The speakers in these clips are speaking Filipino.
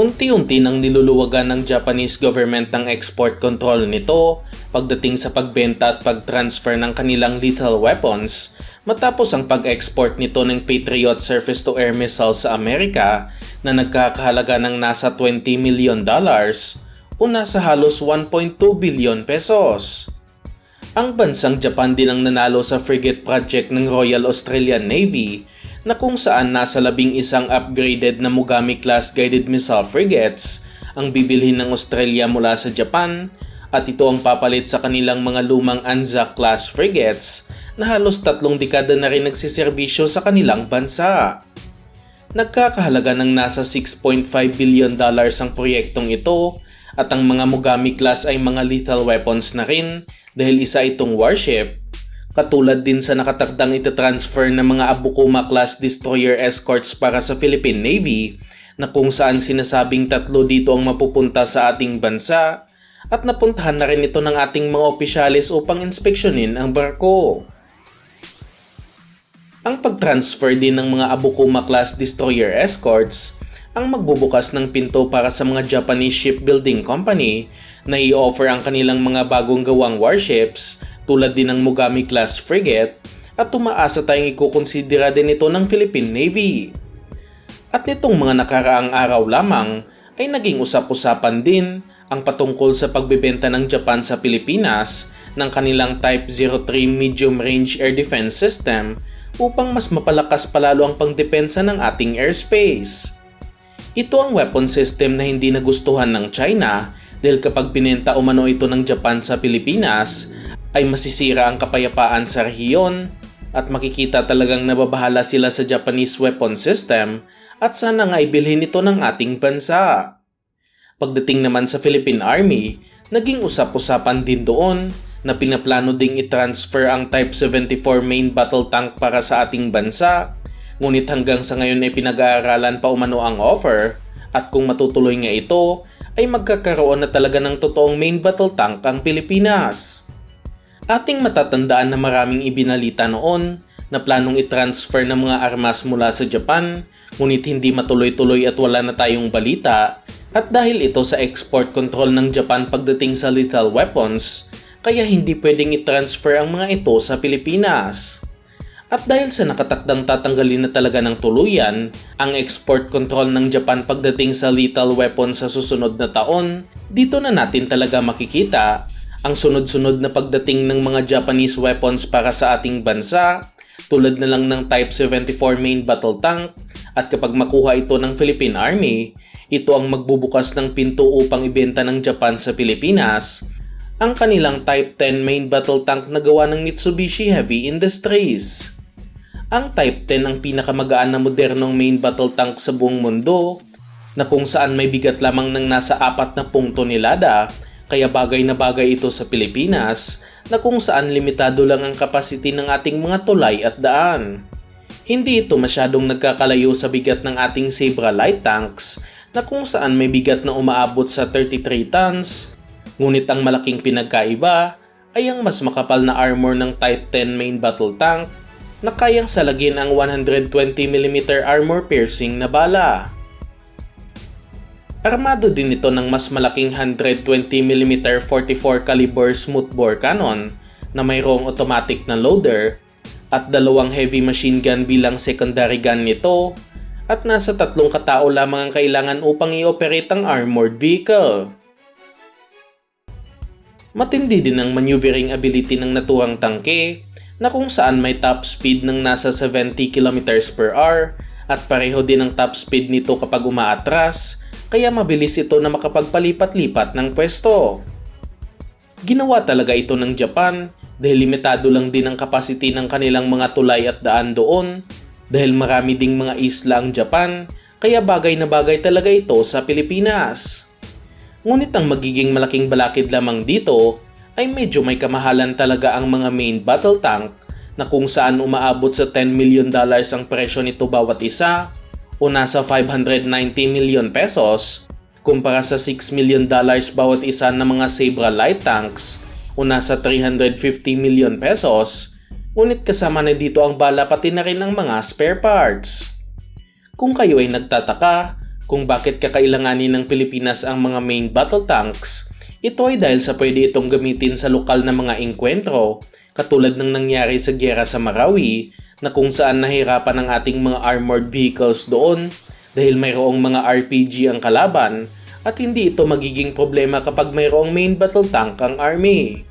Unti-unti nang niluluwagan ng Japanese government ang export control nito pagdating sa pagbenta at pag-transfer ng kanilang lethal weapons matapos ang pag-export nito ng Patriot surface-to-air missiles sa Amerika na nagkakahalaga ng nasa $20 million o nasa halos 1.2 billion pesos. Ang bansang Japan din ang nanalo sa frigate project ng Royal Australian Navy na kung saan nasa 11 upgraded na Mogami-class guided missile frigates ang bibilhin ng Australia mula sa Japan at ito ang papalit sa kanilang mga lumang Anzac-class frigates na halos 3 dekada na rin nagsiserbisyo sa kanilang bansa. Nagkakahalaga ng nasa $6.5 billion ang proyektong ito at ang mga Mogami-class ay mga lethal weapons na rin dahil isa itong warship. Katulad din sa nakatakdang itatransfer ng mga Abukuma-class destroyer escorts para sa Philippine Navy na kung saan sinasabing 3 dito ang mapupunta sa ating bansa at napuntahan na rin ito ng ating mga opisyalis upang inspeksyonin ang barko. Ang pag-transfer din ng mga Abukuma-class destroyer escorts ang magbubukas ng pinto para sa mga Japanese shipbuilding company na i-offer ang kanilang mga bagong gawang warships tulad din ng Mogami-class frigate at tumaasa tayong ikukonsidera din ito ng Philippine Navy. At nitong mga nakaraang araw lamang ay naging usap-usapan din ang patungkol sa pagbebenta ng Japan sa Pilipinas ng kanilang Type 03 Medium Range Air Defense System upang mas mapalakas palalo ang pangdepensa ng ating airspace. Ito ang weapon system na hindi nagustuhan ng China dahil kapag binenta umano ito ng Japan sa Pilipinas ay masisira ang kapayapaan sa rehiyon at makikita talagang nababahala sila sa Japanese weapon system at sana nga ibilhin ito ng ating bansa. Pagdating naman sa Philippine Army, naging usap-usapan din doon na pinaplano ding i-transfer ang Type 74 main battle tank para sa ating bansa, ngunit hanggang sa ngayon ay pinag-aaralan pa umano ang offer at kung matutuloy nga ito ay magkakaroon na talaga ng totoong main battle tank ang Pilipinas. Ating matatandaan na maraming ibinalita noon na planong i-transfer ng mga armas mula sa Japan, ngunit hindi matuloy-tuloy at wala na tayong balita at dahil ito sa export control ng Japan pagdating sa lethal weapons, kaya hindi pwedeng i-transfer ang mga ito sa Pilipinas. At dahil sa nakatakdang tatanggalin na talaga ng tuluyan ang export control ng Japan pagdating sa lethal weapons sa susunod na taon, dito na natin talaga makikita ang sunod-sunod na pagdating ng mga Japanese weapons para sa ating bansa, tulad na lang ng Type 74 main battle tank, at kapag makuha ito ng Philippine Army, ito ang magbubukas ng pinto upang ibenta ng Japan sa Pilipinas ang kanilang Type 10 main battle tank na gawa ng Mitsubishi Heavy Industries. Ang Type 10 ang pinakamagaan na modernong main battle tank sa buong mundo na kung saan may bigat lamang ng nasa 40 tonelada. Kaya bagay na bagay ito sa Pilipinas na kung saan limitado lang ang capacity ng ating mga tulay at daan. Hindi ito masyadong nagkakalayo sa bigat ng ating Sabra light tanks na kung saan may bigat na umaabot sa 33 tons. Ngunit ang malaking pinagkaiba ay ang mas makapal na armor ng Type 10 main battle tank na kayang salagin ang 120mm armor piercing na bala. Armado din ito ng mas malaking 120mm 44 caliber smoothbore cannon na mayroong automatic na loader at 2 heavy machine gun bilang secondary gun nito at nasa 3 katao lamang ang kailangan upang i-operate ang armored vehicle. Matindi din ang maneuvering ability ng naturang tangke na kung saan may top speed ng nasa 70 km/h at pareho din ang top speed nito kapag umaatras, kaya mabilis ito na makapagpalipat-lipat ng pwesto. Ginawa talaga ito ng Japan dahil limitado lang din ang capacity ng kanilang mga tulay at daan doon dahil marami ding mga isla ang Japan, kaya bagay na bagay talaga ito sa Pilipinas. Ngunit ang magiging malaking balakid lamang dito ay medyo may kamahalan talaga ang mga main battle tank na kung saan umaabot sa $10 million ang presyo nito bawat isa o nasa 590 million pesos kumpara sa $6 million bawat isa ng mga Sabra light tanks o nasa 350 million pesos, ngunit kasama na dito ang bala pati na rin ang mga spare parts. Kung kayo ay nagtataka Kung bakit kakailanganin ng Pilipinas ang mga main battle tanks, ito ay dahil sa pwede itong gamitin sa lokal na mga engkwentro, katulad ng nangyari sa gyera sa Marawi, na kung saan nahirapan ang ating mga armored vehicles doon dahil mayroong mga RPG ang kalaban, at hindi ito magiging problema kapag mayroong main battle tank ang army.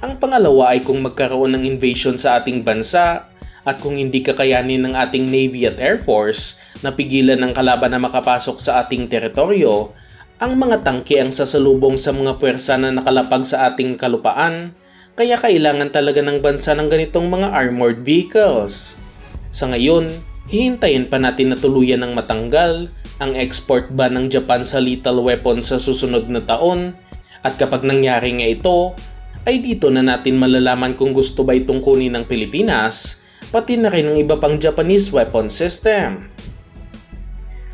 Ang pangalawa ay kung magkaroon ng invasion sa ating bansa, at kung hindi kakayanin ng ating Navy at Air Force na pigilan ng kalaban na makapasok sa ating teritoryo, ang mga tangke ang sasalubong sa mga puwersa na nakalapag sa ating kalupaan, kaya kailangan talaga ng bansa ng ganitong mga armored vehicles. Sa ngayon, hihintayin pa natin na tuluyan ng matanggal ang export ban ng Japan sa lethal weapons sa susunod na taon, at kapag nangyari nga ito, ay dito na natin malalaman kung gusto ba itong kunin ng Pilipinas, pati na rin ang iba pang Japanese weapon system.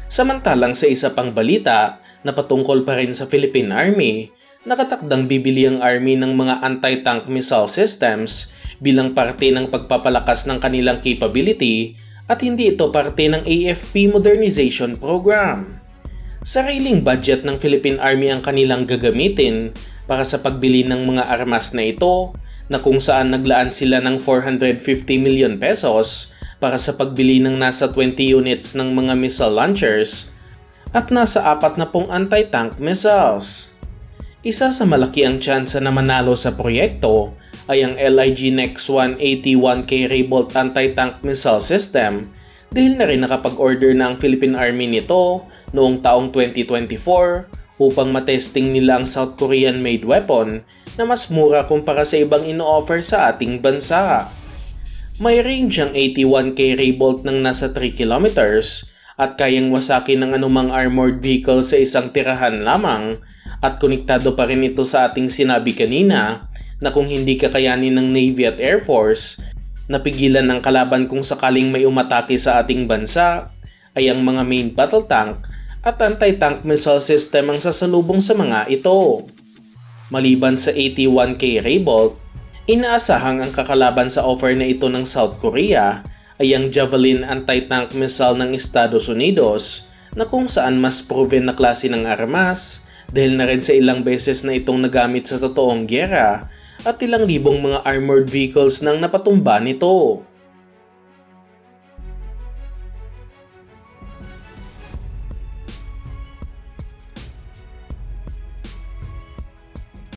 Samantalang sa isa pang balita na patungkol pa rin sa Philippine Army, nakatakdang bibili ang Army ng mga anti-tank missile systems bilang parte ng pagpapalakas ng kanilang capability, at hindi ito parte ng AFP Modernization Program. Sariling budget ng Philippine Army ang kanilang gagamitin para sa pagbili ng mga armas na ito, na kung saan naglaan sila ng 450 million pesos para sa pagbili ng nasa 20 units ng mga missile launchers at nasa 40 anti-tank missiles. Isa sa malaki ang tsansa na manalo sa proyekto ay ang LIG Nex 181K Raybolt anti-tank missile system, dahil na rin nakapag-order na ang Philippine Army nito noong taong 2024 upang matesting nila ang South Korean-made weapon na mas mura kumpara sa ibang ino-offer sa ating bansa. May range ang 81K Raybolt ng nasa 3 kilometers at kayang wasakin ng anumang armored vehicle sa isang tirahan lamang, at konektado pa rin ito sa ating sinabi kanina na kung hindi kakayanin ng Navy at Air Force na pigilan ng kalaban kung sakaling may umatake sa ating bansa, ay ang mga main battle tank at anti-tank missile system ang sasalubong sa mga ito. Maliban sa 81K Raybolt, inaasahang ang kakalaban sa offer na ito ng South Korea ay ang Javelin anti-tank missile ng Estados Unidos, na kung saan mas proven na klase ng armas dahil na rin sa ilang beses na itong nagamit sa totoong gyera, at ilang libong mga armored vehicles nang napatumba nito.